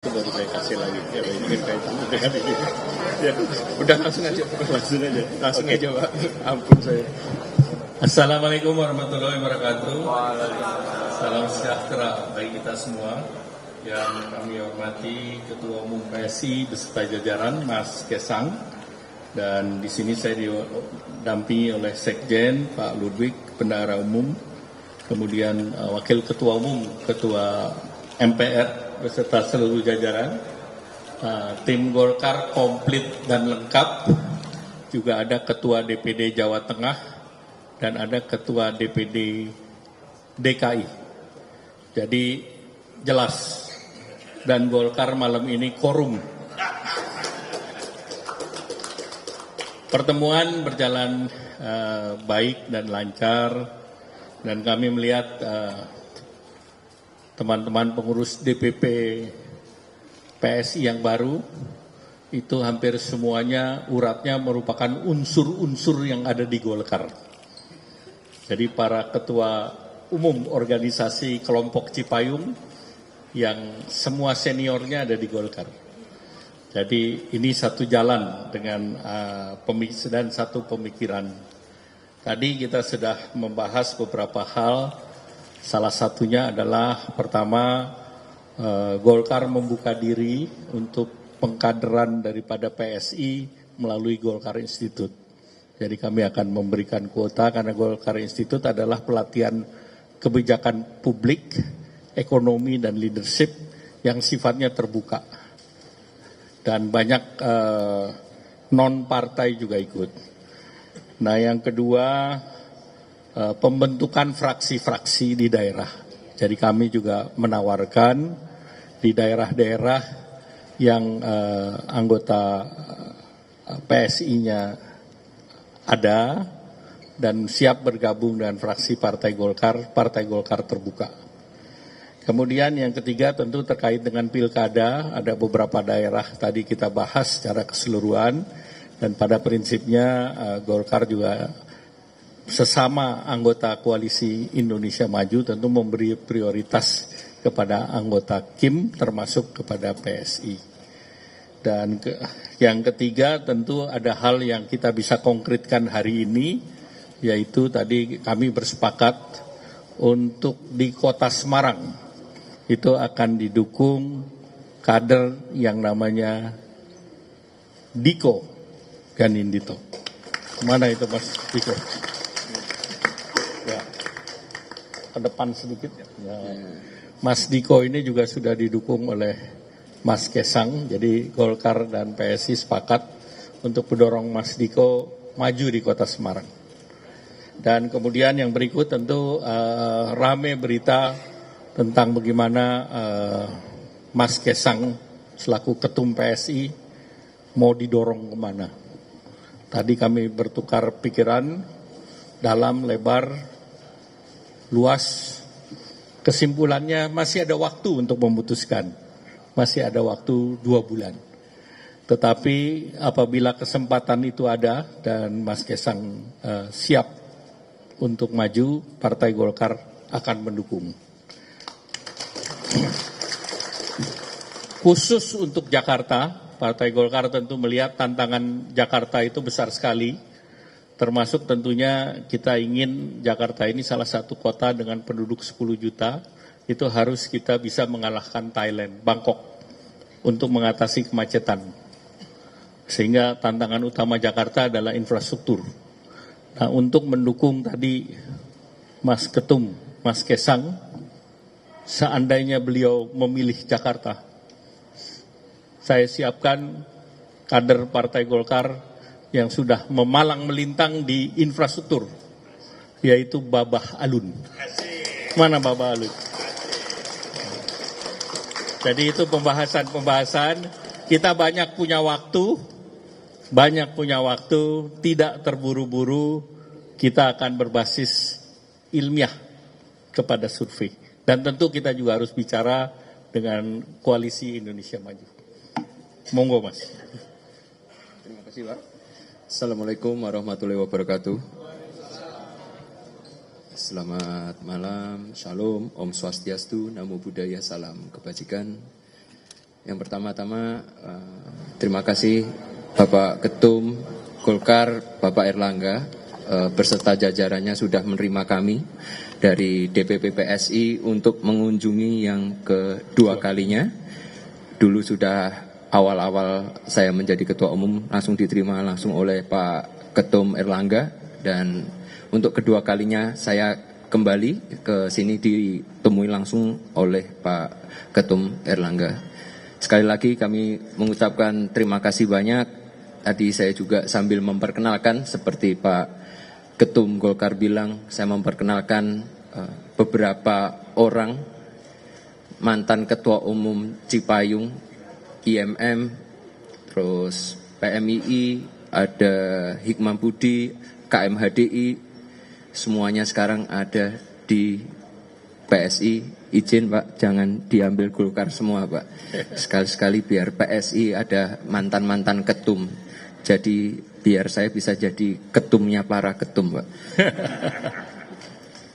Baru saya kasih lagi ya, ini kaitan dengan ini ya, udah langsung aja Pak. Ampun saya. Assalamualaikum warahmatullahi wabarakatuh. Salam sejahtera bagi kita semua. Yang kami hormati Ketua Umum PSI beserta jajaran Mas Kesang, dan di sini saya didampingi oleh Sekjen Pak Ludwig, Bendahara Umum, kemudian Wakil Ketua Umum, Ketua MPR beserta seluruh jajaran. Tim Golkar komplit dan lengkap. Juga ada Ketua DPD Jawa Tengah dan ada Ketua DPD DKI. Jadi jelas, dan Golkar malam ini korum. Pertemuan berjalan baik dan lancar, dan kami melihat teman-teman pengurus DPP PSI yang baru itu hampir semuanya uratnya merupakan unsur-unsur yang ada di Golkar. Jadi para ketua umum organisasi kelompok Cipayung yang semua seniornya ada di Golkar. Jadi ini satu jalan dengan dan satu pemikiran. Tadi kita sudah membahas beberapa hal. Salah satunya adalah pertama, Golkar membuka diri untuk pengkaderan daripada PSI melalui Golkar Institute. Jadi kami akan memberikan kuota karena Golkar Institute adalah pelatihan kebijakan publik, ekonomi dan leadership yang sifatnya terbuka. Dan banyak non-partai juga ikut. Nah, yang kedua, pembentukan fraksi-fraksi di daerah. Jadi kami juga menawarkan di daerah-daerah yang anggota PSI-nya ada dan siap bergabung dengan fraksi Partai Golkar terbuka. Kemudian yang ketiga tentu terkait dengan pilkada, ada beberapa daerah tadi kita bahas secara keseluruhan, dan pada prinsipnya Golkar juga sesama anggota koalisi Indonesia Maju tentu memberi prioritas kepada anggota KIM termasuk kepada PSI. Dan yang ketiga tentu ada hal yang kita bisa konkretkan hari ini, yaitu tadi kami bersepakat untuk di Kota Semarang itu akan didukung kader yang namanya Diko Ganindito. Mana itu Mas Diko? Ya, ke depan sedikit. Ya. Mas Diko ini juga sudah didukung oleh Mas Kesang, jadi Golkar dan PSI sepakat untuk mendorong Mas Diko maju di Kota Semarang. Dan kemudian yang berikut tentu rame berita tentang bagaimana Mas Kesang selaku ketum PSI mau didorong kemana. Tadi kami bertukar pikiran dalam lebar, luas. Kesimpulannya masih ada waktu untuk memutuskan. Masih ada waktu 2 bulan. Tetapi apabila kesempatan itu ada dan Mas Kesang siap untuk maju, Partai Golkar akan mendukung. Khusus untuk Jakarta, Partai Golkar tentu melihat tantangan Jakarta itu besar sekali. Termasuk tentunya kita ingin Jakarta ini salah satu kota dengan penduduk 10 juta, itu harus kita bisa mengalahkan Thailand, Bangkok, untuk mengatasi kemacetan. Sehingga tantangan utama Jakarta adalah infrastruktur. Nah, untuk mendukung tadi Mas Ketum, Mas Kesang, seandainya beliau memilih Jakarta, saya siapkan kader Partai Golkar yang sudah memalang melintang di infrastruktur, yaitu Babah Alun. Mana Babah Alun? Jadi itu pembahasan, kita banyak punya waktu, tidak terburu-buru, kita akan berbasis ilmiah kepada survei. Dan tentu kita juga harus bicara dengan Koalisi Indonesia Maju. Monggo Mas. Terima kasih Pak. Assalamualaikum warahmatullahi wabarakatuh. Selamat malam, shalom, om swastiastu, namo buddhaya, salam kebajikan. Yang pertama-tama terima kasih Bapak Ketum Golkar, Bapak Erlangga, beserta jajarannya sudah menerima kami dari DPP PSI untuk mengunjungi yang kedua kalinya. Dulu sudah awal-awal saya menjadi ketua umum langsung diterima langsung oleh Pak Ketum Erlangga, dan untuk kedua kalinya saya kembali ke sini ditemui langsung oleh Pak Ketum Erlangga. Sekali lagi kami mengucapkan terima kasih banyak. Tadi saya juga sambil memperkenalkan seperti Pak Ketum Golkar bilang, saya memperkenalkan beberapa orang mantan Ketua Umum Cipayung, IMM, terus PMII, ada Hikmah Budi, KMHDI, semuanya sekarang ada di PSI. Izin Pak, jangan diambil Golkar semua Pak. Sekali-sekali biar PSI ada mantan-mantan ketum. Jadi biar saya bisa jadi ketumnya para ketum Pak.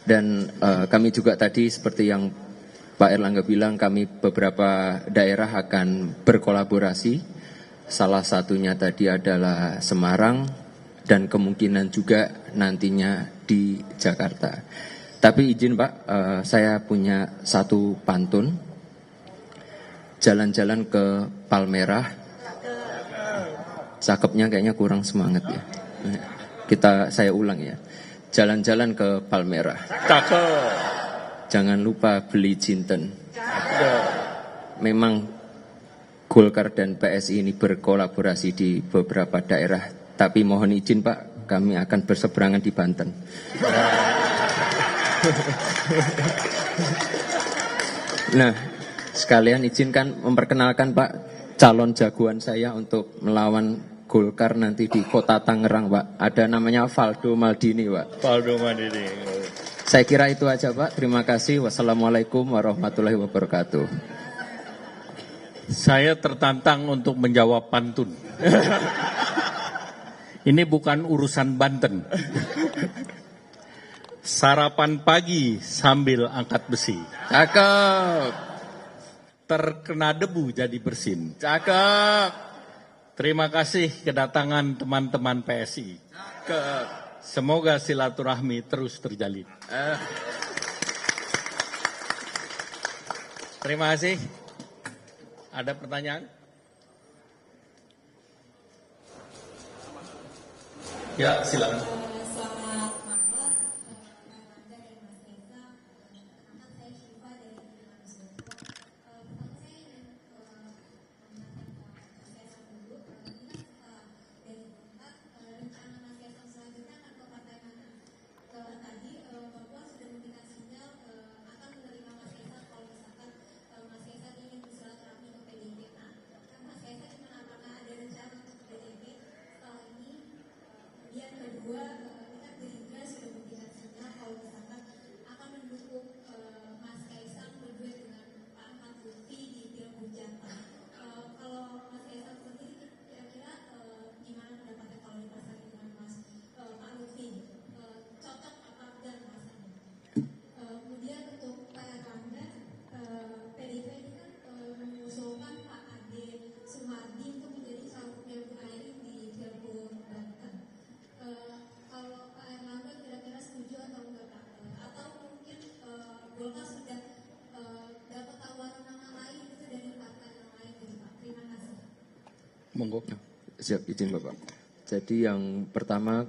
Dan kami juga tadi seperti yang Pak Erlangga bilang, kami beberapa daerah akan berkolaborasi. Salah satunya tadi adalah Semarang dan kemungkinan juga nantinya di Jakarta. Tapi izin Pak, saya punya satu pantun. Jalan-jalan ke Palmerah. Cakepnya kayaknya kurang semangat ya. Saya ulang ya. Jalan-jalan ke Palmerah. Cakep. Jangan lupa beli jinten. Memang Golkar dan PSI ini berkolaborasi di beberapa daerah. Tapi mohon izin Pak, kami akan berseberangan di Banten. Nah, sekalian izinkan memperkenalkan Pak calon jagoan saya untuk melawan Golkar nanti di Kota Tangerang Pak. Ada namanya Valdo Maldini Pak. Valdo Maldini. Saya kira itu aja Pak. Terima kasih. Wassalamualaikum warahmatullahi wabarakatuh. Saya tertantang untuk menjawab pantun. Ini bukan urusan Banten. Sarapan pagi sambil angkat besi. Cakep. Terkena debu jadi bersin. Cakep. Terima kasih kedatangan teman-teman PSI. Cakep. Semoga silaturahmi terus terjalin. Terima kasih. Ada pertanyaan? Ya, silakan. Monggo. Siap, izin Bapak. Jadi yang pertama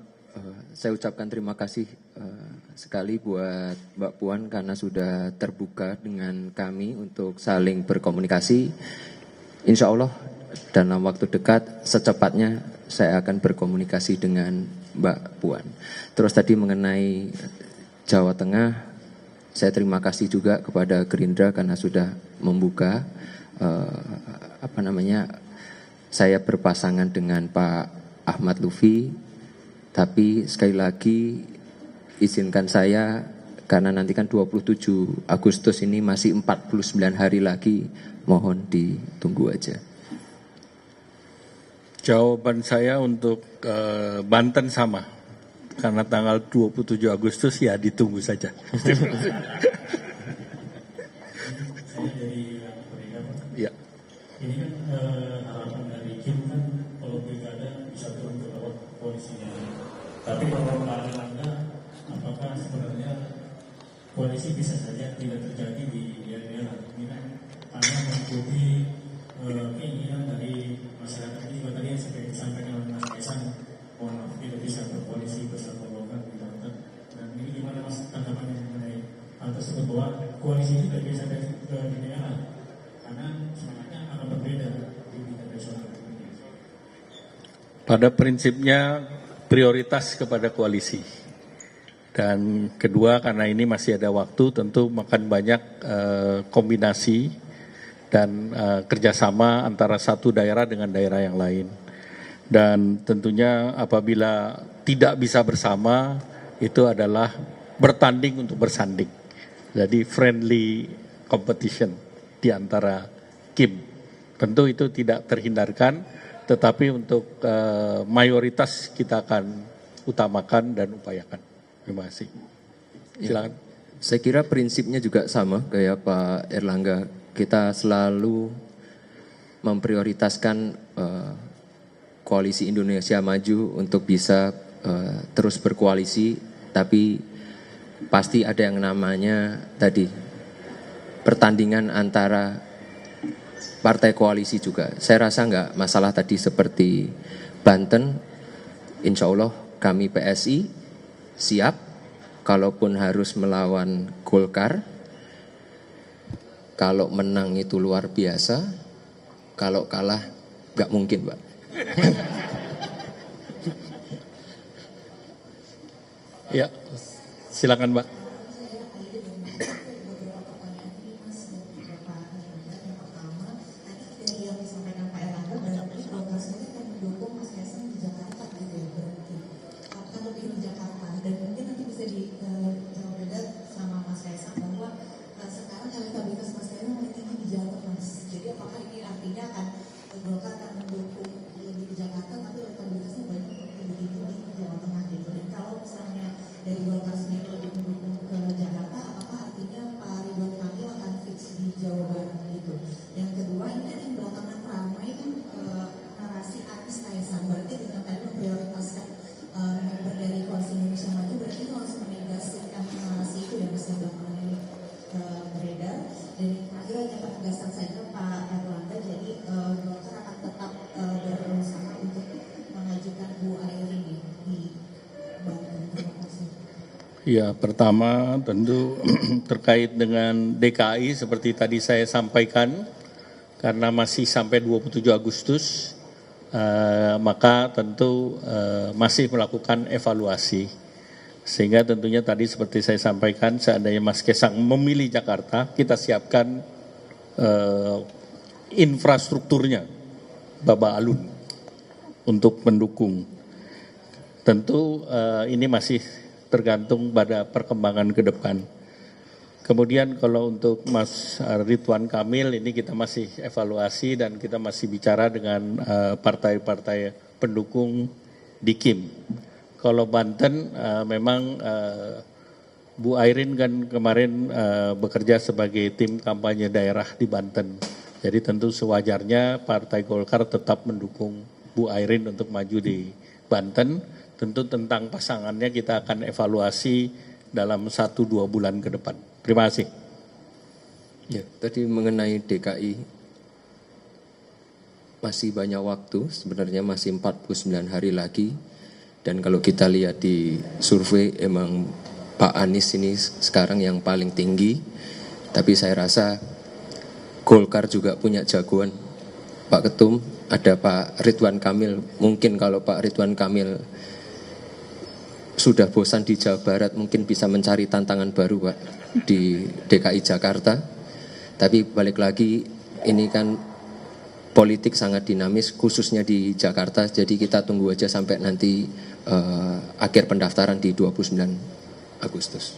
saya ucapkan terima kasih sekali buat Mbak Puan karena sudah terbuka dengan kami untuk saling berkomunikasi. Insya Allah dalam waktu dekat secepatnya saya akan berkomunikasi dengan Mbak Puan. Terus tadi mengenai Jawa Tengah, saya terima kasih juga kepada Gerindra karena sudah membuka saya berpasangan dengan Pak Ahmad Lutfi, tapi sekali lagi izinkan saya karena nanti kan 27 Agustus ini masih 49 hari lagi, mohon ditunggu aja. Jawaban saya untuk Banten sama, karena tanggal 27 Agustus ya ditunggu saja. Ya. Ini harapan dari Kim kan kalau pilkada bisa turun ke bawah koalisinya. Tapi kalau Pak Erlangga, apakah sebenarnya koalisi bisa saja tidak terjadi di daerah ini kan karena mengikuti keinginan dari masyarakat ini juga tadi yang seperti disampaikan oleh Mas Kaisang, mohon maaf tidak bisa berkoalisi bersama Golkar di Banten. Dan ini gimana Mas tanggapan mengenai hal tersebut bahwa koalisi itu tidak bisa di daerah karena semangatnya akan berbeda di tingkat nasional. Pada prinsipnya prioritas kepada koalisi. Dan kedua, karena ini masih ada waktu, tentu makan banyak kombinasi dan kerjasama antara satu daerah dengan daerah yang lain. Dan tentunya apabila tidak bisa bersama, itu adalah bertanding untuk bersanding. Jadi friendly competition di antara Kim. Tentu itu tidak terhindarkan, tetapi untuk mayoritas kita akan utamakan dan upayakan. Terima kasih. Silakan. Saya kira prinsipnya juga sama kayak Pak Erlangga. Kita selalu memprioritaskan koalisi Indonesia Maju untuk bisa terus berkoalisi, tapi pasti ada yang namanya tadi pertandingan antara partai koalisi juga. Saya rasa nggak masalah tadi seperti Banten, insya Allah kami PSI siap, kalaupun harus melawan Golkar, kalau menang itu luar biasa, kalau kalah nggak mungkin, Pak. Ya, silakan, Pak. Ya, pertama tentu terkait dengan DKI seperti tadi saya sampaikan, karena masih sampai 27 Agustus, maka tentu masih melakukan evaluasi. Sehingga tentunya tadi seperti saya sampaikan, seandainya Mas Kaisang memilih Jakarta, kita siapkan infrastrukturnya, Bapak Alun, untuk mendukung. Tentu ini masih tergantung pada perkembangan ke depan. Kemudian kalau untuk Mas Ridwan Kamil, ini kita masih evaluasi dan kita masih bicara dengan partai-partai pendukung di Kim. Kalau Banten memang Bu Airin kan kemarin bekerja sebagai tim kampanye daerah di Banten. Jadi tentu sewajarnya Partai Golkar tetap mendukung Bu Airin untuk maju di Banten. Tentu tentang pasangannya kita akan evaluasi dalam 1-2 bulan ke depan. Terima kasih. Ya, tadi mengenai DKI, masih banyak waktu, sebenarnya masih 49 hari lagi. Dan kalau kita lihat di survei, emang Pak Anies ini sekarang yang paling tinggi. Tapi saya rasa Golkar juga punya jagoan. Pak Ketum, ada Pak Ridwan Kamil. Mungkin kalau Pak Ridwan Kamil sudah bosan di Jawa Barat, mungkin bisa mencari tantangan baru, Pak, di DKI Jakarta. Tapi balik lagi, ini kan politik sangat dinamis, khususnya di Jakarta. Jadi kita tunggu aja sampai nanti akhir pendaftaran di 29 Agustus.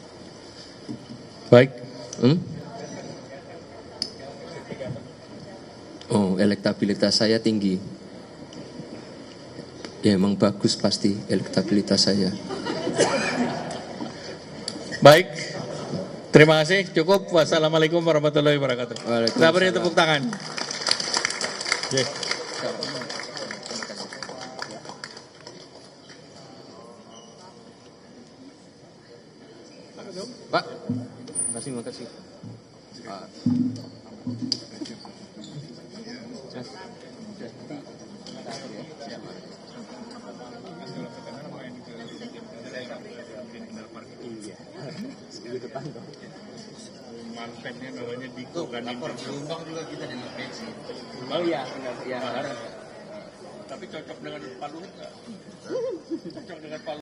Baik. Oh, elektabilitas saya tinggi. Ya emang bagus pasti elektabilitas saya. Baik, terima kasih, cukup. Wassalamualaikum warahmatullahi wabarakatuh. Kita beri tepuk tangan. Oke. Pak, terima kasih. Pak. Manpennya namanya Diko kan. Lapor Jombang juga kita dengan pensi. Oh iya, ya. Tapi cocok dengan Palu enggak? Cocok dengan Palu.